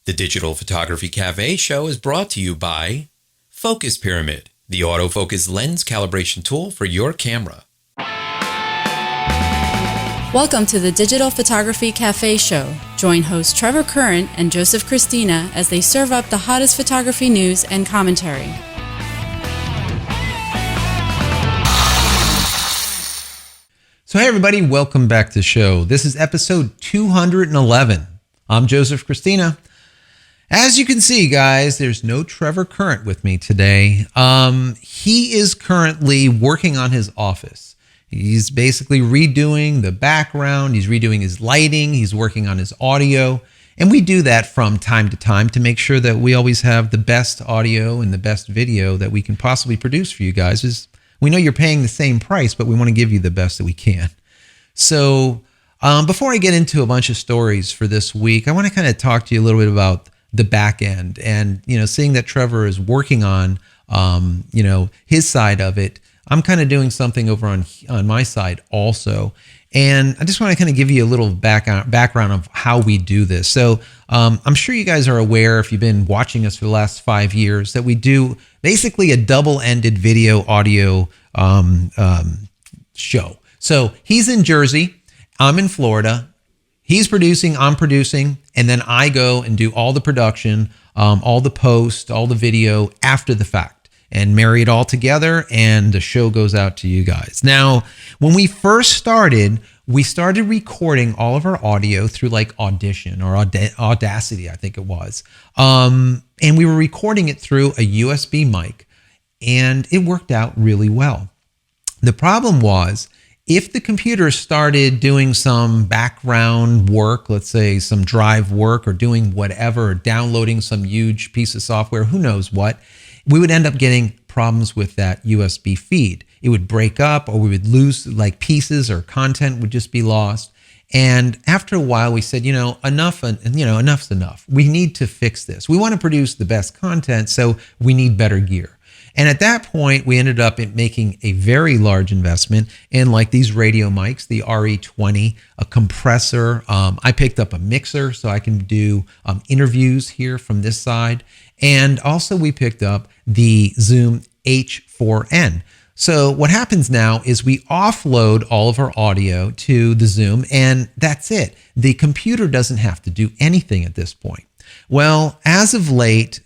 The Digital Photography Cafe show is brought to you by Focus Pyramid, the autofocus lens calibration tool for your camera. Welcome to the Digital Photography Cafe show. Join hosts Trevor Curran and Joseph Christina as they serve up the hottest photography news and commentary. So hey everybody, welcome back to the show. This is episode 211. I'm Joseph Christina. As you can see, guys, there's no Trevor Curran with me today. He is currently working on his office. He's basically redoing the background. He's redoing his lighting. He's working on his audio. And we do that from time to time to make sure that we always have the best audio and the best video that we can possibly produce for you guys. We know you're paying the same price, but we want to give you the best that we can. So before I get into a bunch of stories for this week, I want to kind of talk to you a little bit about the back end. And, seeing that Trevor is working on, his side of it, I'm kind of doing something over on my side also. And I just want to kind of give you a little background of how we do this. So I'm sure you guys are aware, if you've been watching us for the last 5 years, that we do basically a double-ended video audio show. So he's in Jersey, I'm in Florida. He's producing, I'm producing, and then I go and do all the production, all the post, all the video after the fact, and marry it all together, and the show goes out to you guys. Now, when we first started, we started recording all of our audio through like Audition or Audacity, I think it was. And we were recording it through a USB mic, and it worked out really well. The problem was, if the computer started doing some background work, let's say some drive work or doing whatever, or downloading some huge piece of software, who knows what, we would end up getting problems with that USB feed. It would break up, or we would lose like pieces, or content would just be lost. And after a while we said, enough's enough. We need to fix this. We want to produce the best content, so we need better gear. And at that point, we ended up making a very large investment in like these radio mics, the RE20, a compressor. I picked up a mixer so I can do interviews here from this side. And also we picked up the Zoom H4n. So what happens now is we offload all of our audio to the Zoom, and that's it. The computer doesn't have to do anything at this point. Well, as of late,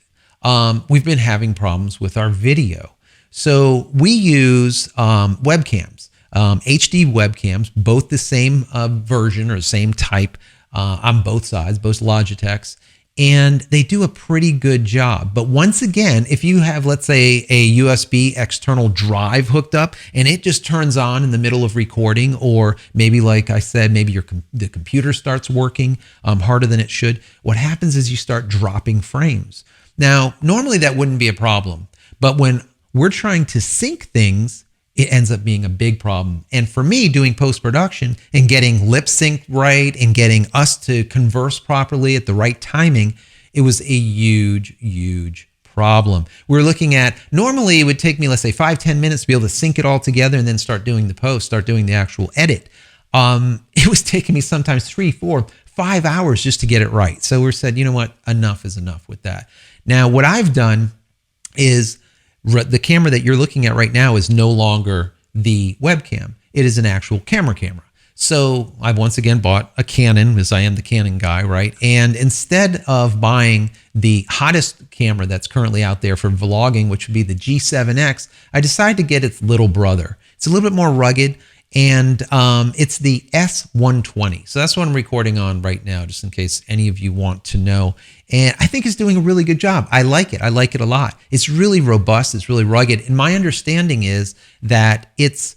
we've been having problems with our video. So we use webcams, HD webcams, both the same version or same type on both sides, both Logitechs, and they do a pretty good job. But once again, if you have, let's say, a USB external drive hooked up and it just turns on in the middle of recording, or maybe like I said, maybe the computer starts working harder than it should, what happens is you start dropping frames. Now, normally that wouldn't be a problem, but when we're trying to sync things, it ends up being a big problem. And for me, doing post-production and getting lip sync right and getting us to converse properly at the right timing, it was a huge, huge problem. We're looking at, normally it would take me, let's say 5-10 minutes to be able to sync it all together and then start doing the post, start doing the actual edit. It was taking me sometimes 3, 4, 5 hours just to get it right. So we said, you know what, enough is enough with that. Now, what I've done is the camera that you're looking at right now is no longer the webcam. It is an actual camera. So I've once again bought a Canon, because I am the Canon guy, right? And instead of buying the hottest camera that's currently out there for vlogging, which would be the G7X, I decided to get its little brother. It's a little bit more rugged, and it's the S120. So that's what I'm recording on right now, just in case any of you want to know. And I think it's doing a really good job. I like it. I like it a lot. It's really robust. It's really rugged. And my understanding is that it's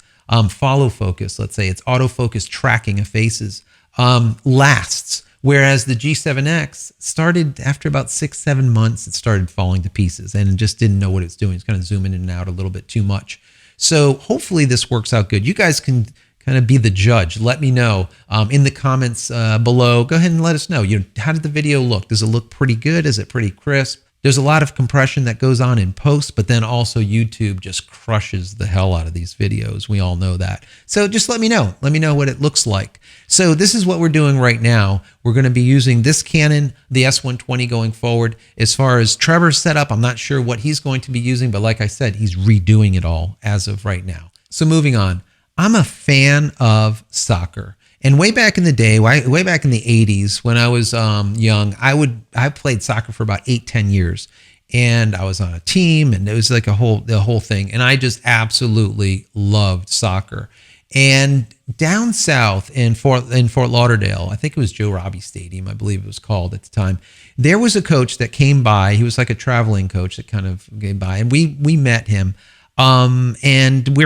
follow focus, let's say it's autofocus tracking of faces, lasts. Whereas the G7X started after about 6-7 months, it started falling to pieces and it just didn't know what it's doing. It's kind of zooming in and out a little bit too much. So hopefully this works out good. You guys can kind of be the judge. Let me know in the comments below. Go ahead and let us know. How did the video look? Does it look pretty good? Is it pretty crisp? There's a lot of compression that goes on in post, but then also YouTube just crushes the hell out of these videos. We all know that. So just let me know. Let me know what it looks like. So this is what we're doing right now. We're going to be using this Canon, the S120 going forward. As far as Trevor's setup, I'm not sure what he's going to be using, but like I said, he's redoing it all as of right now. So moving on, I'm a fan of soccer. And way back in the day, way back in the 80s, when I was young, I played soccer for about 8-10 years. And I was on a team, and it was like the whole thing. And I just absolutely loved soccer. And down south in Fort Lauderdale, I think it was Joe Robbie Stadium, I believe it was called at the time, there was a coach that came by. He was like a traveling coach that kind of came by, and we met him. And we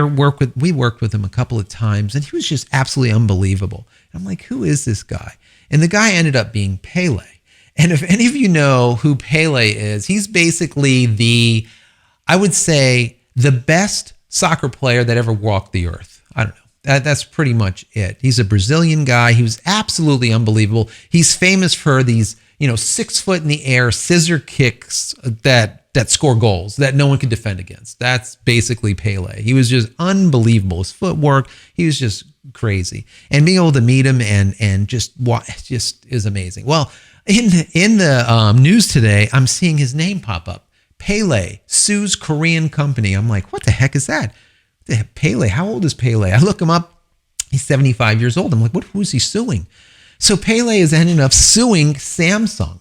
worked with him a couple of times, and he was just absolutely unbelievable. I'm like, who is this guy? And the guy ended up being Pele. And if any of you know who Pele is, he's basically I would say, the best soccer player that ever walked the earth. I don't know. That's pretty much it. He's a Brazilian guy. He was absolutely unbelievable. He's famous for these, 6 foot in the air scissor kicks that score goals that no one could defend against. That's basically Pele. He was just unbelievable. His footwork, he was just crazy. And being able to meet him and just is amazing. Well, in the news today, I'm seeing his name pop up. Pele sues Korean company. I'm like, what the heck is that? Pele, how old is Pele? I look him up. He's 75 years old. I'm like, who is he suing? So Pele is ending up suing Samsung.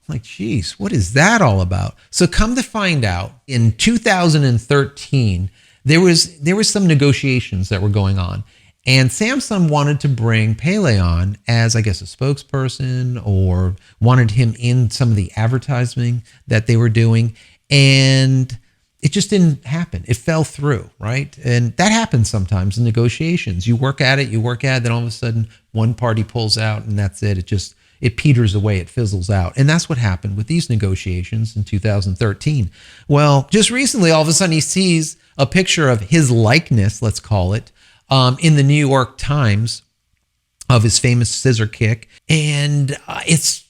I'm like, geez, what is that all about? So come to find out, in 2013, there was some negotiations that were going on. And Samsung wanted to bring Pele on as, I guess, a spokesperson, or wanted him in some of the advertising that they were doing. And it just didn't happen. It fell through, right? And that happens sometimes in negotiations. You work at it, then all of a sudden one party pulls out, and that's it. It peters away, it fizzles out. And that's what happened with these negotiations in 2013. Well, just recently, all of a sudden he sees a picture of his likeness, let's call it, in the New York Times of his famous scissor kick. And it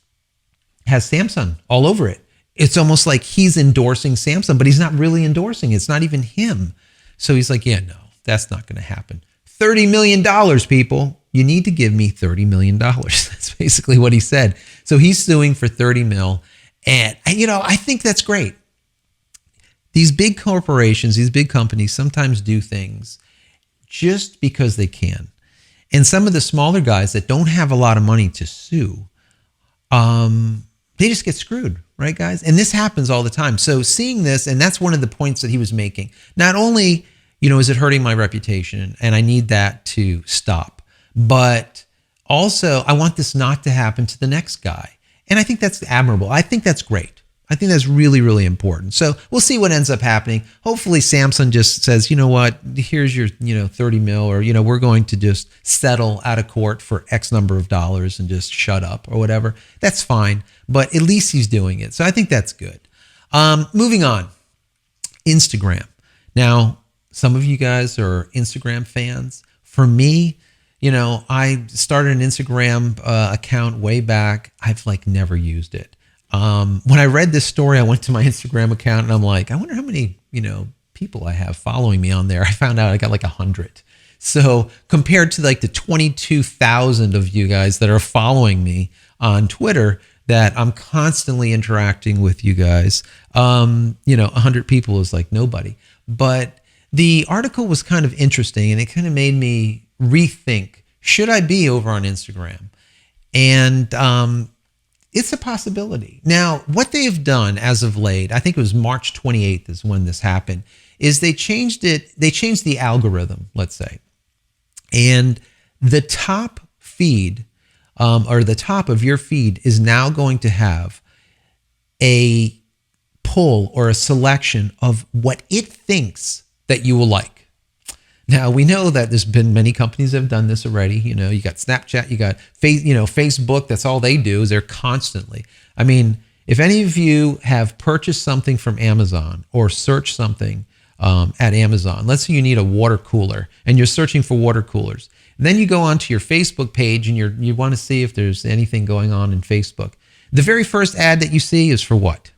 has Samsung all over it. It's almost like he's endorsing Samsung, but he's not really endorsing. It's not even him. So he's like, yeah, no, that's not going to happen. $30 million, people. You need to give me $30 million. That's basically what he said. So he's suing for 30 mil. And, I think that's great. These big corporations, these big companies sometimes do things just because they can. And some of the smaller guys that don't have a lot of money to sue, they just get screwed, right, guys? And this happens all the time. So seeing this, and that's one of the points that he was making. Not only, is it hurting my reputation, and I need that to stop, but also I want this not to happen to the next guy. And I think that's admirable. I think that's great. I think that's really, really important. So we'll see what ends up happening. Hopefully Samsung just says, you know what, here's your, 30 mil, or, we're going to just settle out of court for X number of dollars and just shut up or whatever. That's fine. But at least he's doing it. So I think that's good. Moving on. Instagram. Now, some of you guys are Instagram fans. For me, I started an Instagram account way back. I've never used it. When I read this story, I went to my Instagram account and I'm like, I wonder how many, people I have following me on there. I found out I got 100. So compared to the 22,000 of you guys that are following me on Twitter, that I'm constantly interacting with you guys, 100 people is like nobody. But the article was kind of interesting, and it kind of made me rethink, should I be over on Instagram? And it's a possibility. Now, what they have done as of late, I think it was March 28th is when this happened, is they changed the algorithm, let's say. And the top feed, or the top of your feed, is now going to have a pull or a selection of what it thinks that you will like. Now, we know that there's been many companies that have done this already. You got Snapchat, you got Facebook. That's all they do, is they're constantly. I mean, if any of you have purchased something from Amazon or searched something at Amazon, let's say you need a water cooler and you're searching for water coolers. Then you go onto your Facebook page and you want to see if there's anything going on in Facebook. The very first ad that you see is for what?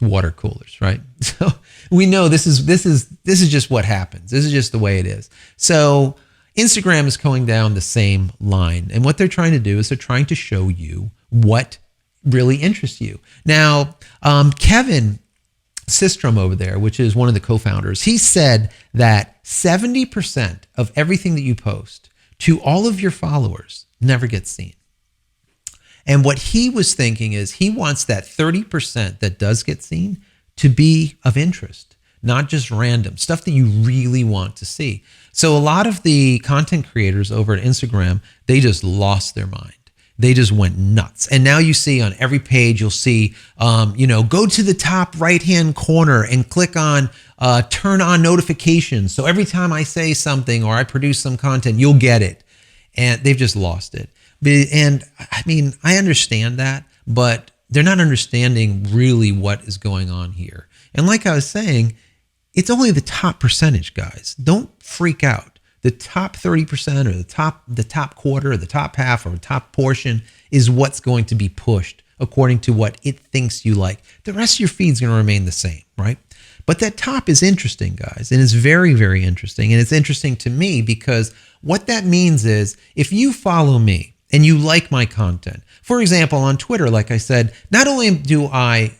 water coolers, right? So we know this is just what happens. This is just the way it is. So Instagram is going down the same line. And what they're trying to do is they're trying to show you what really interests you. Now, Kevin Systrom over there, which is one of the co-founders, he said that 70% of everything that you post to all of your followers never gets seen. And what he was thinking is he wants that 30% that does get seen to be of interest, not just random stuff that you really want to see. So a lot of the content creators over at Instagram, they just lost their mind. They just went nuts. And now you see on every page, you'll see, go to the top right-hand corner and click on turn on notifications. So every time I say something or I produce some content, you'll get it. And they've just lost it. And I mean, I understand that, but they're not understanding really what is going on here. And like I was saying, it's only the top percentage, guys. Don't freak out. The top 30% or the top quarter or the top half or the top portion is what's going to be pushed according to what it thinks you like. The rest of your feed's going to remain the same, right? But that top is interesting, guys, and it's very, very interesting. And it's interesting to me because what that means is if you follow me and you like my content, for example, on Twitter, like I said, not only do I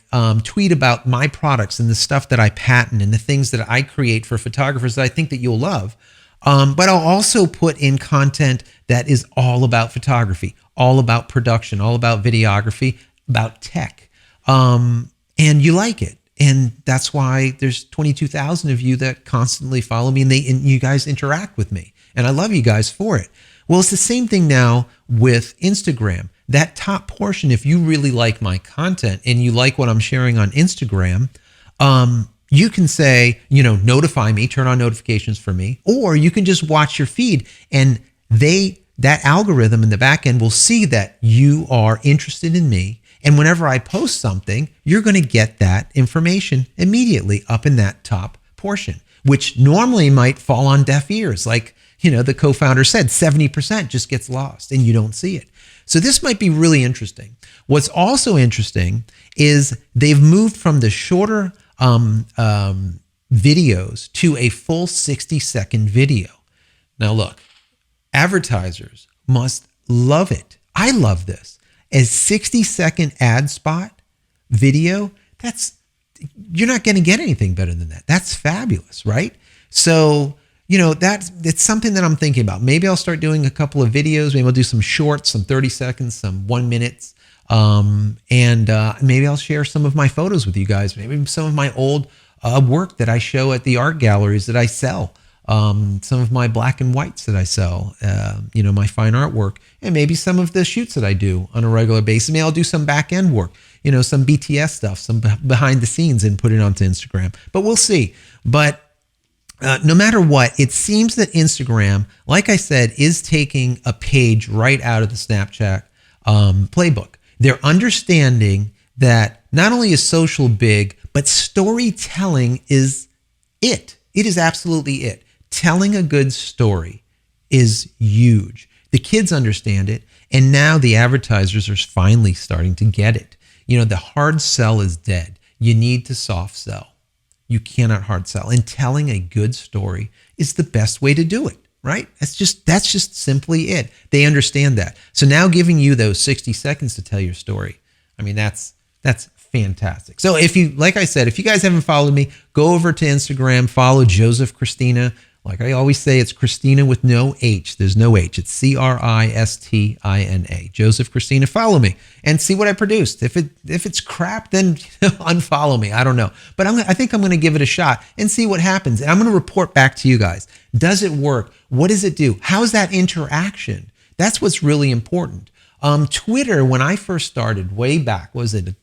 tweet about my products and the stuff that I patent and the things that I create for photographers that I think that you'll love, but I'll also put in content that is all about photography, all about production, all about videography, about tech. And you like it. And that's why there's 22,000 of you that constantly follow me and you guys interact with me. And I love you guys for it. Well, it's the same thing now with Instagram. That top portion, if you really like my content and you like what I'm sharing on Instagram, you can say, notify me, turn on notifications for me, or you can just watch your feed and that algorithm in the back end will see that you are interested in me. And whenever I post something, you're going to get that information immediately up in that top portion, which normally might fall on deaf ears. Like, the co-founder said, 70% just gets lost and you don't see it. So this might be really interesting. What's also interesting is they've moved from the shorter videos to a full 60-second video. Now look, advertisers must love it. I love this. A 60-second ad spot video, you're not going to get anything better than that. That's fabulous, right? So, it's something that I'm thinking about. Maybe I'll start doing a couple of videos. Maybe I'll do some shorts, some 30 seconds, some 1 minutes. And maybe I'll share some of my photos with you guys. Maybe some of my old work that I show at the art galleries that I sell. Some of my black and whites that I sell, my fine artwork, and maybe some of the shoots that I do on a regular basis. Maybe I'll do some back end work, some BTS stuff, some behind the scenes and put it onto Instagram. But we'll see. But no matter what, it seems that Instagram, like I said, is taking a page right out of the Snapchat playbook. They're understanding that not only is social big, but storytelling is it. It is absolutely it. Telling a good story is huge. The kids understand it, and now the advertisers are finally starting to get it. The hard sell is dead. You need to soft sell. You cannot hard sell. And telling a good story is the best way to do it, right? That's just simply it. They understand that. So now giving you those 60 seconds to tell your story, that's fantastic. So if you guys haven't followed me, go over to Instagram, follow Joseph Christina. Like I always say, it's Christina with no H. There's no H. It's Christina. Joseph Christina. Follow me and see what I produced. If it's crap, then unfollow me. I don't know. But I think I'm going to give it a shot and see what happens. And I'm going to report back to you guys. Does it work? What does it do? How's that interaction? That's what's really important. Twitter, when I first started way back, was it,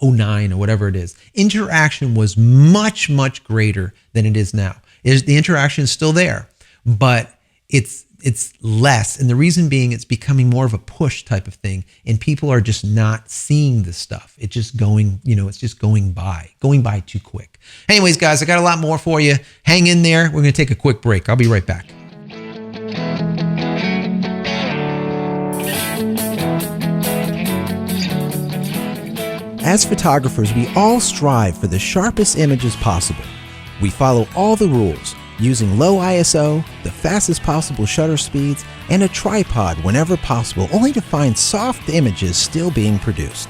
09 or whatever it is, interaction was much, much greater than it is now. The interaction is still there, but it's less. And the reason being, it's becoming more of a push type of thing. And people are just not seeing the stuff. It's just going, it's just going by too quick. Anyways, guys, I got a lot more for you. Hang in there. We're going to take a quick break. I'll be right back. As photographers, we all strive for the sharpest images possible. We follow all the rules, using low ISO, the fastest possible shutter speeds, and a tripod whenever possible, only to find soft images still being produced.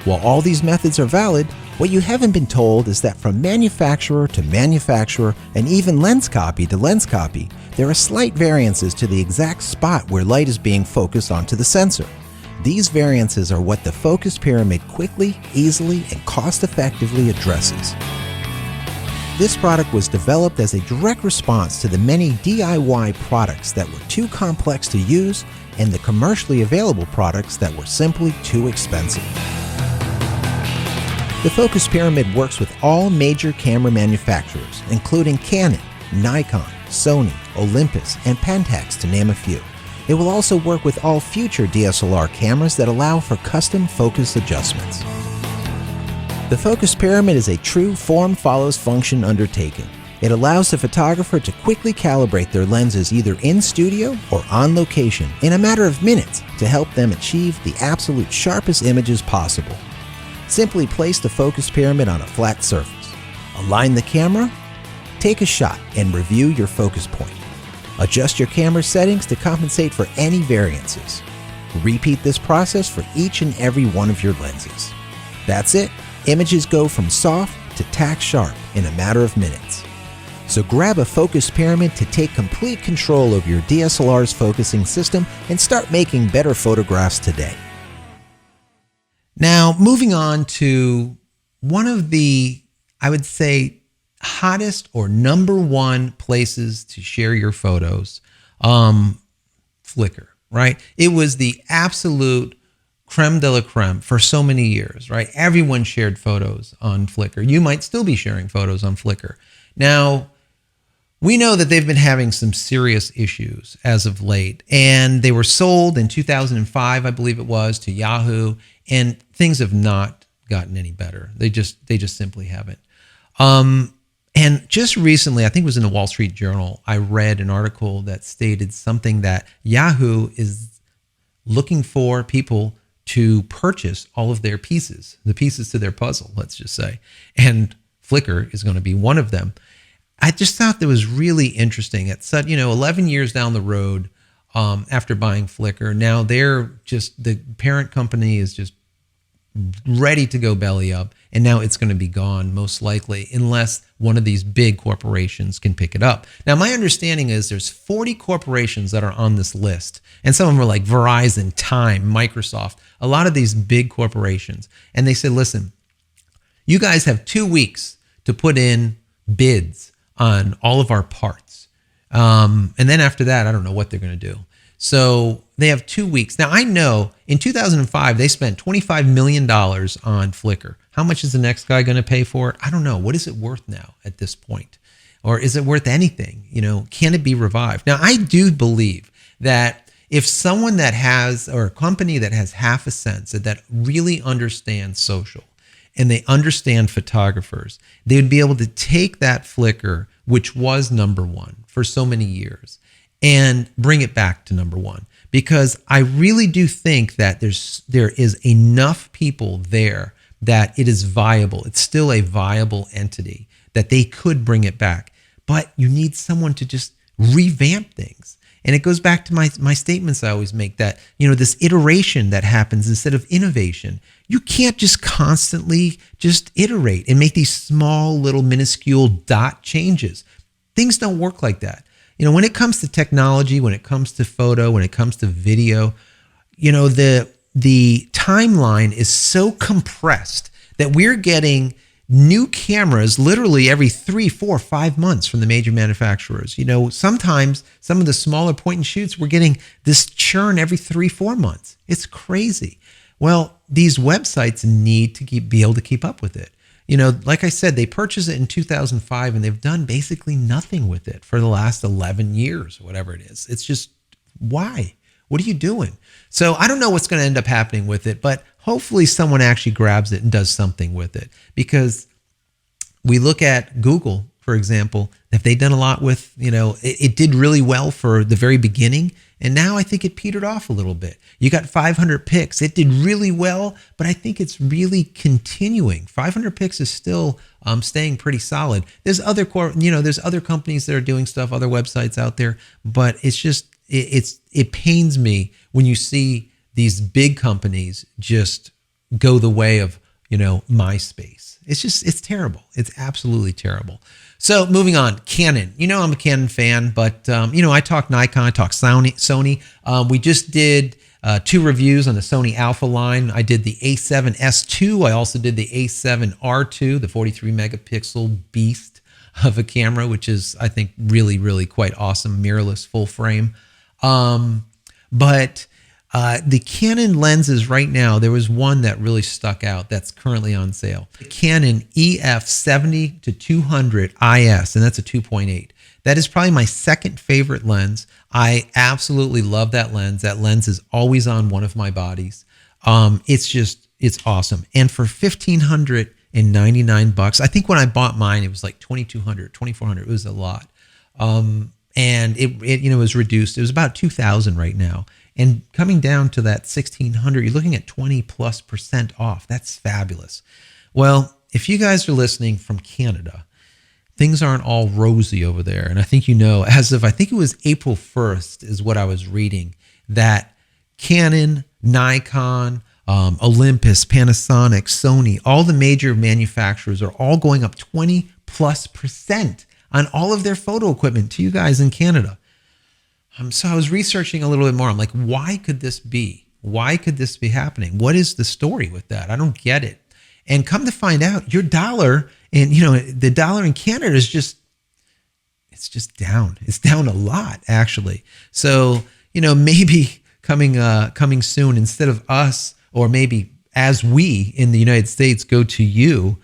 While all these methods are valid, what you haven't been told is that from manufacturer to manufacturer, and even lens copy to lens copy, there are slight variances to the exact spot where light is being focused onto the sensor. These variances are what the focus pyramid quickly, easily, and cost-effectively addresses. This product was developed as a direct response to the many DIY products that were too complex to use and the commercially available products that were simply too expensive. The focus pyramid works with all major camera manufacturers, including Canon, Nikon, Sony, Olympus, and Pentax, to name a few. It will also work with all future DSLR cameras that allow for custom focus adjustments. The focus pyramid is a true form follows function undertaking. It allows the photographer to quickly calibrate their lenses either in studio or on location in a matter of minutes to help them achieve the absolute sharpest images possible. Simply place the focus pyramid on a flat surface. Align the camera, take a shot, and review your focus point. Adjust your camera settings to compensate for any variances. Repeat this process for each and every one of your lenses. That's it. Images go from soft to tack sharp in a matter of minutes. So grab a focus pyramid to take complete control of your DSLR's focusing system and start making better photographs today. Now, moving on to one of the, I would say, hottest or number one places to share your photos, Flickr, right? It was the absolute creme de la creme for so many years, right? Everyone shared photos on Flickr. You might still be sharing photos on Flickr. Now, we know that they've been having some serious issues as of late, and they were sold in 2005, I believe it was, to Yahoo, and things have not gotten any better. They just simply haven't. And just recently, I think it was in the Wall Street Journal, I read an article that stated something that Yahoo is looking for people to purchase all of their pieces, the pieces to their puzzle, let's just say. And Flickr is going to be one of them. I just thought that was really interesting. It said, 11 years down the road after buying Flickr, now the parent company is just ready to go belly up, and now it's going to be gone most likely unless one of these big corporations can pick it up. Now, my understanding is there's 40 corporations that are on this list, and some of them are like Verizon, Time, Microsoft, a lot of these big corporations. And they said, listen, you guys have 2 weeks to put in bids on all of our parts. And then after that, I don't know what they're going to do. So they have 2 weeks. Now, I know in 2005, they spent $25 million on Flickr. How much is the next guy going to pay for it? I don't know. What is it worth now at this point? Or is it worth anything? Can it be revived? Now, I do believe that if someone that has, or a company that has half a sense, that really understands social, and they understand photographers, they would be able to take that Flickr, which was number one for so many years, and bring it back to number one. Because I really do think that there is enough people there that it is viable. It's still a viable entity that they could bring it back. But you need someone to just revamp things. And it goes back to my statements I always make that, this iteration that happens instead of innovation. You can't just constantly just iterate and make these small little minuscule dot changes. Things don't work like that. When it comes to technology, when it comes to photo, when it comes to video, the timeline is so compressed that we're getting new cameras literally every 3, 4, 5 months from the major manufacturers. Sometimes some of the smaller point and shoots, we're getting this churn every 3, 4 months. It's crazy. Well, these websites need to be able to keep up with it. Like I said, they purchased it in 2005 and they've done basically nothing with it for the last 11 years, whatever it is. It's just, why? What are you doing? So I don't know what's going to end up happening with it, but hopefully someone actually grabs it and does something with it. Because we look at Google, for for example, have they done a lot with, it did really well for the very beginning. And now I think it petered off a little bit. You got 500 pix. It did really well, but I think it's really continuing. 500 pix is still staying pretty solid. There's other there's other companies that are doing stuff, other websites out there, but it's just, it pains me when you see these big companies just go the way of, MySpace. It's terrible. It's absolutely terrible. So moving on, Canon. I'm a Canon fan, but I talk Nikon, I talk Sony. We just did 2 reviews on the Sony Alpha line. I did the A7S II. I also did the A7R II, the 43 megapixel beast of a camera, which is, I think, really, really quite awesome, mirrorless, full frame. But the Canon lenses right now, there was one that really stuck out that's currently on sale. The Canon EF70-200 IS, and that's a 2.8. That is probably my second favorite lens. I absolutely love that lens. That lens is always on one of my bodies. It's awesome. And for $1,599, I think when I bought mine, it was like $2,200, $2,400. It was a lot. And it was reduced. It was about $2,000 right now. And coming down to that $1,600, you're looking at 20+% off. That's fabulous. Well, if you guys are listening from Canada, things aren't all rosy over there. And I think as of, I think it was April 1st is what I was reading, that Canon, Nikon, Olympus, Panasonic, Sony, all the major manufacturers are all going up 20+% on all of their photo equipment to you guys in Canada. So I was researching a little bit more. I'm like, why could this be? Why could this be happening? What is the story with that? I don't get it. And come to find out, your dollar and the dollar in Canada is just down. It's down a lot, actually. So maybe coming soon, instead of us, or maybe as we in the United States go to you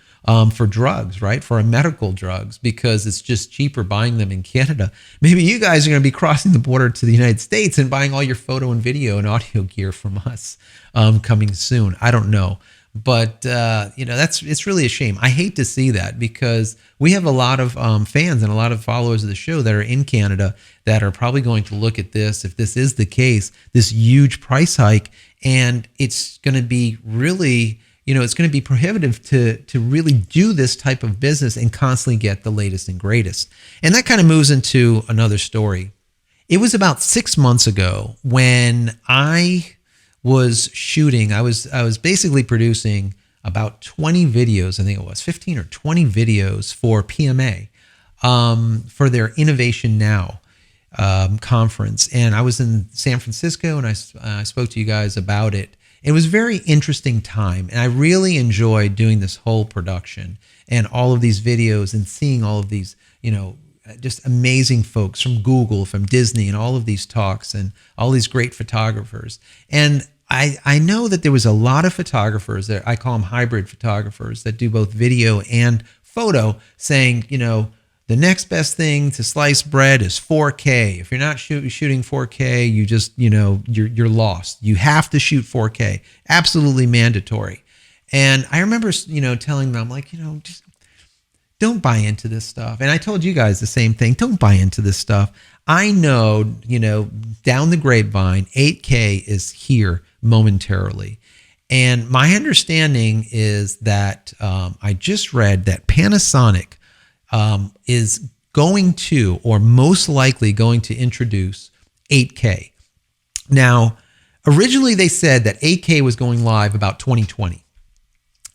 for drugs, right? For our medical drugs, because it's just cheaper buying them in Canada. Maybe you guys are going to be crossing the border to the United States and buying all your photo and video and audio gear from us coming soon. I don't know. But, it's really a shame. I hate to see that, because we have a lot of fans and a lot of followers of the show that are in Canada that are probably going to look at this, if this is the case, this huge price hike, and it's going to be really, it's going to be prohibitive to really do this type of business and constantly get the latest and greatest. And that kind of moves into another story. It was about 6 months ago when I was shooting. I was basically producing about 20 videos. I think it was 15 or 20 videos for PMA for their Innovation Now conference. And I was in San Francisco, and I spoke to you guys about it. It was a very interesting time, and I really enjoyed doing this whole production and all of these videos and seeing all of these, just amazing folks from Google, from Disney, and all of these talks and all these great photographers. And I know that there was a lot of photographers that I call them hybrid photographers that do both video and photo, saying, the next best thing to slice bread is 4K. If you're not shooting 4K, you just, you're lost. You have to shoot 4K. Absolutely mandatory. And I remember, telling them, I'm like, just don't buy into this stuff. And I told you guys the same thing. Don't buy into this stuff. I know, down the grapevine, 8K is here momentarily. And my understanding is that I just read that Panasonic is going to, or most likely going to, introduce 8K. Now, originally they said that 8K was going live about 2020.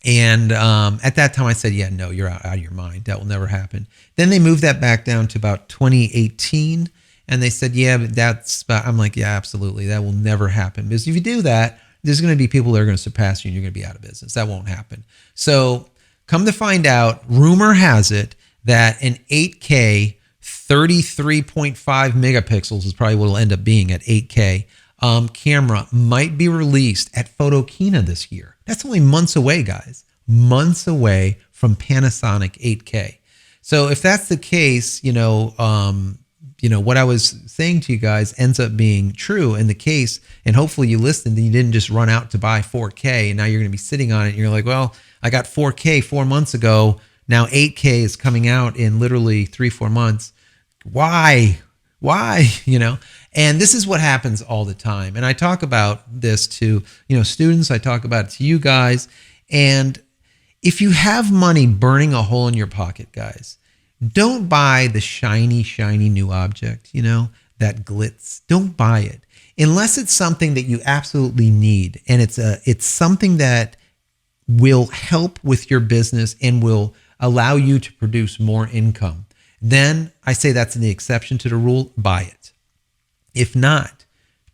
And at that time I said, yeah, no, you're out of your mind. That will never happen. Then they moved that back down to about 2018. And they said, yeah, but I'm like, yeah, absolutely. That will never happen. Because if you do that, there's going to be people that are going to surpass you and you're going to be out of business. That won't happen. So come to find out, rumor has it that an 8K 33.5 megapixels is probably what it'll end up being at 8K camera might be released at Photokina this year. That's only months away, guys. Months away from Panasonic 8K. So if that's the case, what I was saying to you guys ends up being true in the case, and hopefully you listened and you didn't just run out to buy 4K and now you're going to be sitting on it and you're like, well, I got 4K 4 months ago. Now 8K is coming out in literally 3-4 months. Why? And this is what happens all the time. And I talk about this to, students. I talk about it to you guys. And if you have money burning a hole in your pocket, guys, don't buy the shiny new object, that glitz. Don't buy it unless it's something that you absolutely need. And it's something that will help with your business and will allow you to produce more income. Then I say that's the exception to the rule. Buy it. If not,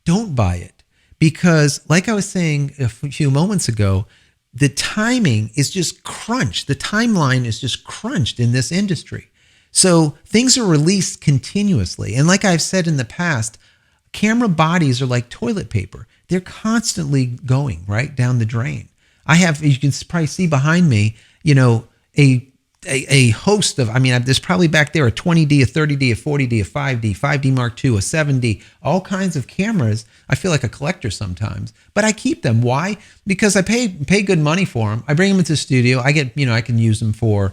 don't buy it, because like I was saying a few moments ago, the timing is just crunched. The timeline is just crunched in this industry. So things are released continuously. And like I've said in the past, camera bodies are like toilet paper. They're constantly going right down the drain. I have, you can probably see behind me, a host of, there's probably back there a 20D, a 30D, a 40D, a 5D, 5D Mark II, a 7D, all kinds of cameras. I feel like a collector sometimes, but I keep them. Why? Because I pay good money for them. I bring them into the studio. I get, I can use them for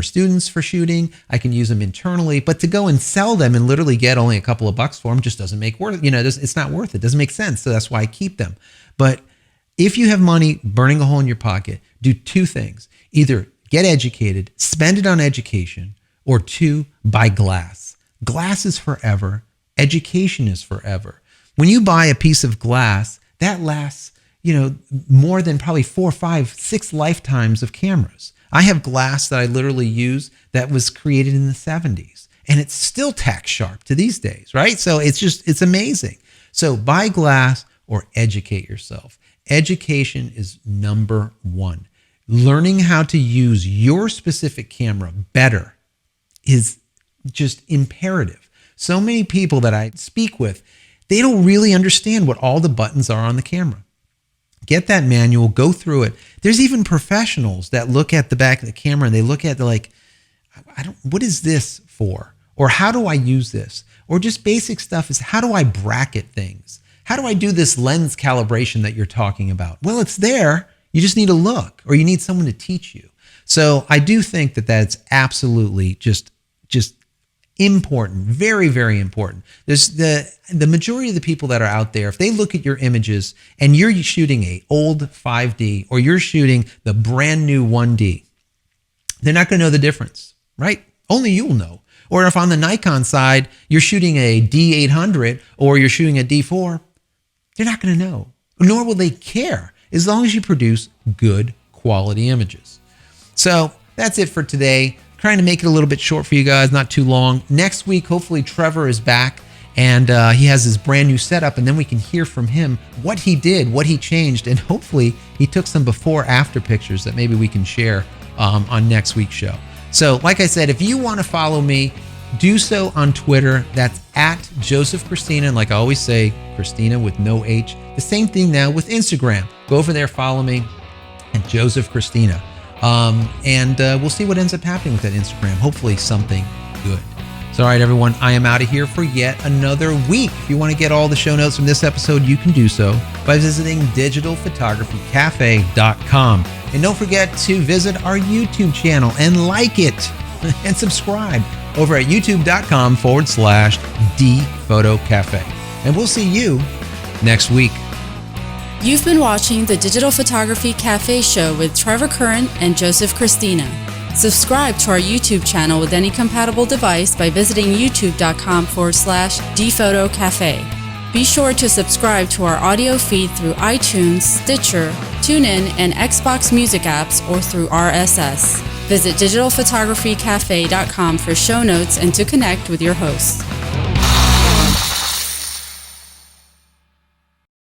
students for shooting. I can use them internally, but to go and sell them and literally get only a couple of bucks for them just doesn't make worth, it's not worth it. It doesn't make sense. So that's why I keep them. But if you have money burning a hole in your pocket, do two things. Either get educated, spend it on education, or 2, buy glass. Glass is forever. Education is forever. When you buy a piece of glass, that lasts, more than probably 4, 5, 6 lifetimes of cameras. I have glass that I literally use that was created in the 70s, and it's still tack sharp to these days, right? So it's amazing. So buy glass or educate yourself. Education is number 1. Learning how to use your specific camera better is just imperative. So many people that I speak with, they don't really understand what all the buttons are on the camera. Get that manual, go through it. There's even professionals that look at the back of the camera and they look at, they're like, what is this for? Or how do I use this? Or just basic stuff is, how do I bracket things? How do I do this lens calibration that you're talking about? Well, it's there. You just need to look, or you need someone to teach you. So I do think that that's absolutely just important, very, very important. There's the majority of the people that are out there, if they look at your images and you're shooting a old 5D or you're shooting the brand new 1D, they're not going to know the difference, right? Only you'll know. Or if on the Nikon side, you're shooting a D800 or you're shooting a D4, they're not going to know, nor will they care, as long as you produce good quality images. So that's it for today. Trying to make it a little bit short for you guys, not too long. Next week, hopefully Trevor is back and he has his brand new setup, and then we can hear from him what he did, what he changed, and hopefully he took some before-after pictures that maybe we can share on next week's show. So like I said, if you want to follow me, do so on Twitter. That's at Joseph Christina. And like I always say, Christina with no H. The same thing now with Instagram. Go over there, follow me at Joseph Christina. And we'll see what ends up happening with that Instagram. Hopefully something good. So all right, everyone, I am out of here for yet another week. If you want to get all the show notes from this episode, you can do so by visiting digitalphotographycafe.com. And don't forget to visit our YouTube channel and like it and subscribe over at youtube.com/dphotocafe. And we'll see you next week. You've been watching the Digital Photography Cafe show with Trevor Curran and Joseph Christina. Subscribe to our YouTube channel with any compatible device by visiting youtube.com/dphotocafe. Be sure to subscribe to our audio feed through iTunes, Stitcher, TuneIn, and Xbox Music apps, or through RSS. Visit digitalphotographycafe.com for show notes and to connect with your hosts.